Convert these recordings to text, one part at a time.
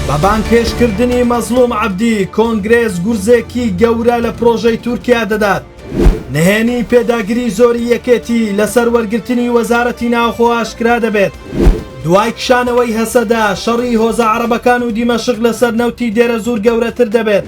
بەبانکێشکردنی مەزلوم عەبدی کۆنگرێس گورزێکی گەورە لە پرۆژەی تورکیا دەدات. نهێنی پێداگیری زۆری یەکێتی لەسەر وەرگرتنی وەزارەتی ناوخۆ ئاشکرا دەبێت. دوای کشانەوەی هەسەدا شەڕی هۆزە عەرەبەکان و دیمەشق لەسەر نەوتی دێرە زوور گەورەتر دەبێت.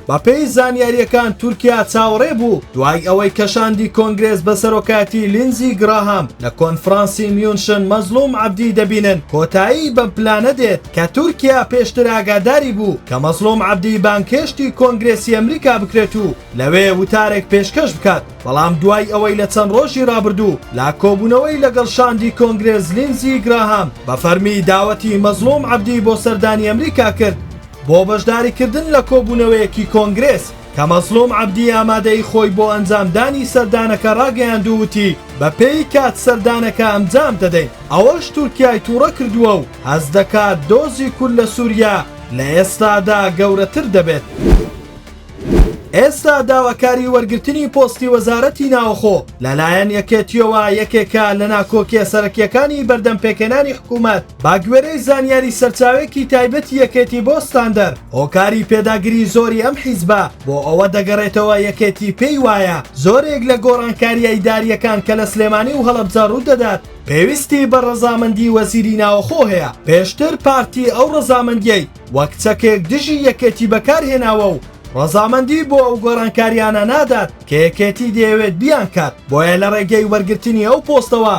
بەپێی زانیاریەکان تورکیا چاوەڕێ بوو دوای ئەوەی کەشاندی کۆنگرێس بە سەرۆکاتی لیندزی گراهام لە کۆنفرانسی میونشن مەزلوم عەبدی دەبینن کۆتایی بە پلانە دێت کە تورکیا پێشتر ئاگاداری بوو کە مەزلوم عەبدی بانکێشتی کۆنگرێسی ئەمریکا بکرێت و لەوێ وتارێک پێشکەش بکات. بەڵام دوای ئەوەی لە چەند ڕۆژی ڕابردوو لا کۆبوونەوەی لەگەڵ شاندی کۆنگرێس لیندزی گراهام بە فەرمی داوەتی مەزلوم عەبدی بۆ سەردانی ئەمریکا کرد بۆ بەشداریکردن لە کۆبوونەوەیەکی کۆنگرێس کە مەزلوم عەبدی ئامادەی خۆی بۆ ئەنجامدانی سەردانەکە ڕاگەیاندووتی بە پێی کات سەردانەکە ئەنجام دەدەین. ئەوەش تورکیای تووڕە کردووە و هەز دەکات دۆزی کورد لە سووریا لە ئێستادا گەورەتر دەبێت. ئێستا داواکاری وەرگرتنی پۆستی وەزارەتی ناوخۆ لەلایەن یەکێتیەوە یەکێکە لە ناکۆکیە سەرەکیەکانی بەردەمپێکێنانی حکوومەت با گوێرەی زانیاری سەرچاوێکی تایبەتی یەکێتی بۆ ستاندەر هۆکاری پێداگیری زۆری ئەم حیزبە بۆ ئەوە دەگەڕێتەوە یەکێتی پێی وایە زۆرێک لە گۆڕانکاریە ئیداریەکان کە لە سلێمانی و هەڵەبجە ڕوو دەدات پێویستی بە ڕەزامەندی وەزیری ناوخۆ هەیە. پێشتر پارتی ئەو ڕەزامەندیەی وەک چەکێک دژی یەکێتی بەکارهێناوە و ڕەزامەندی بۆ ئەو گۆڕانکاریانە نادات کە یەکێتی دەیەوێت بیان کات بۆیە لە ڕێگەی وەرگرتنی ئەو پۆستەوە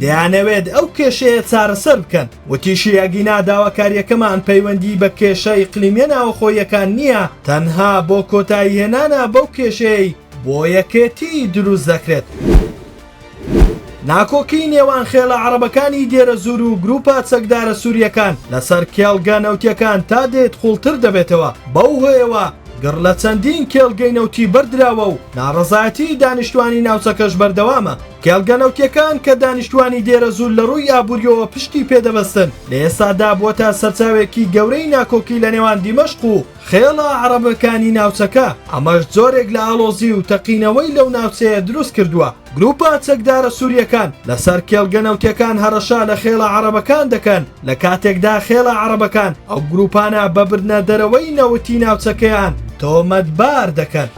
دەیانەوێت ئەو کێشەیە چارەسەر بکەن. وتیشی ئەگینا داواکاریەکەمان پەیوەندی بە کێشە ئیقلیمیە ناوخۆیەکان نییە تەنها بۆ کۆتایی هێنانە بەو کێشەی بۆ یەکێتی دروست دەکرێت. ناکۆکی نێوان خێڵە عەرەبەکانی دێرە زوور و گروپە چەکدارە سووریەکان لەسەر کێڵگە نەوتیەکان تا دێت خوڵتر دەبێتەوە. بەو هۆیەوە گڕ لە چەندین کێڵگەی نەوتی بەردراوە و ناڕەزایەتی دانیشتوانی ناوچەکەش بەردەوامە. کێڵگە نەوتیەکان کە دانیشتوانی دێرە زوور لە ڕووی ئابووریەوە پشتی پێدەبەستن لە ئێستادا بۆتە سەرچاوێکی گەورەی ناکۆکی لە نێوان دیمەشق و خێڵە عەرەبەکانی ناوچەکە. ئەمەش جۆرێک لە ئاڵۆزی و تەقینەوەی لەو ناوچەیە دروست کردووە. گروپە چەکدارە سووریەکان لەسەر کێڵگە نەوتیەکان هەڕەشا لە خێڵە عەرەبەکان دەکەن لە کاتێکدا خێڵە عەرەبەکان ئەو گروپانە بە بردنە دەرەوەی نەوتی ناوچەکەیان تۆمەتبار دەکەن.